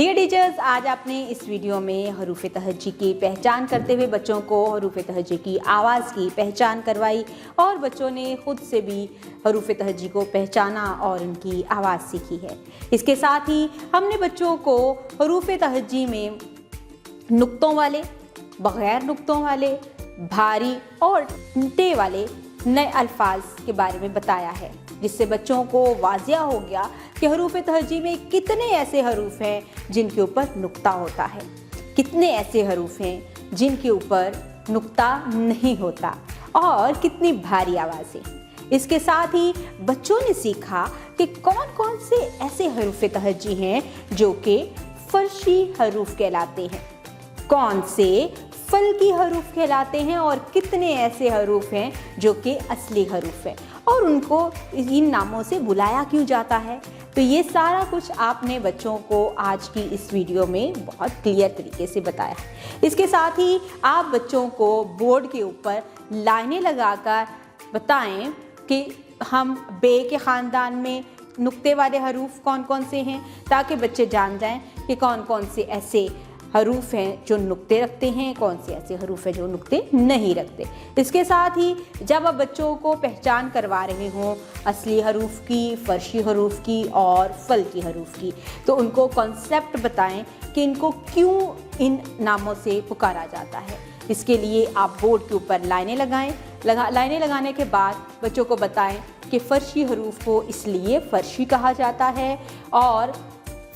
Dear teachers, आज आपने इस वीडियो में हरूफ तहज्जी की पहचान करते हुए बच्चों को हरूफ तहज्जी की आवाज़ की पहचान करवाई और बच्चों ने खुद से भी हरूफ तहज्जी को पहचाना और उनकी आवाज़ सीखी है। इसके साथ ही हमने बच्चों को हरूफ तहज्जी में नुक्तों वाले, बग़ैर नुक्तों वाले, भारी और टे वाले नए अल्फाज के बारे में बताया है, जिससे बच्चों को वाज़िया हो गया कि हरूफ तहज्जी में कितने ऐसे हरूफ हैं जिनके ऊपर नुक्ता होता है, कितने ऐसे हरूफ हैं जिनके ऊपर नुक्ता नहीं होता और कितनी भारी आवाज़ें। इसके साथ ही बच्चों ने सीखा कि कौन कौन से ऐसे हरूफ तहज्जी हैं जो कि फर्शी हरूफ कहलाते हैं, कौन से फल्की हरूफ कहलाते हैं और कितने ऐसे हरूफ हैं जो कि असली हरूफ हैं और उनको इन नामों से बुलाया क्यों जाता है। तो ये सारा कुछ आपने बच्चों को आज की इस वीडियो में बहुत क्लियर तरीके से बताया है। इसके साथ ही आप बच्चों को बोर्ड के ऊपर लाइनें लगाकर बताएं कि हम बे के ख़ानदान में नुक्ते वाले हरूफ कौन कौन से हैं, ताकि बच्चे जान जाएं कि कौन कौन से ऐसे हरूफ हैं जो नुक्ते रखते हैं, कौन से ऐसे हरूफ हैं जो नुक्ते नहीं रखते। इसके साथ ही जब आप बच्चों को पहचान करवा रहे हों असली हरूफ की, फर्शी हरूफ की और फल्की हरूफ की, तो उनको कॉन्सेप्ट बताएं कि इनको क्यों इन नामों से पुकारा जाता है। इसके लिए आप बोर्ड के ऊपर लाइनें लगाएं। लाइनें लगाने के बाद बच्चों को बताएं कि फर्शी हरूफ को इसलिए फर्शी कहा जाता है और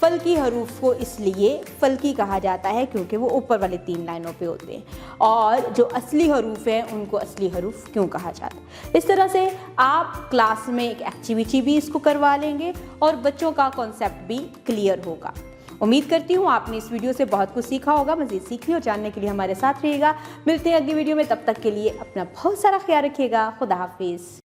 फल्की हरूफ को इसलिए फल्की कहा जाता है क्योंकि वो ऊपर वाले 3 लाइनों पे होते हैं, और जो असली हरूफ हैं उनको असली हरूफ क्यों कहा जाता है। इस तरह से आप क्लास में एक एक्टिविटी भी इसको करवा लेंगे और बच्चों का कॉन्सेप्ट भी क्लियर होगा। उम्मीद करती हूँ आपने इस वीडियो से बहुत कुछ सीखा होगा। मज़ीद सीखने और जानने के लिए हमारे साथ रहिएगा। मिलते हैं अगली वीडियो में, तब तक के लिए अपना बहुत सारा ख्याल रखिएगा। खुदा हाफिज़।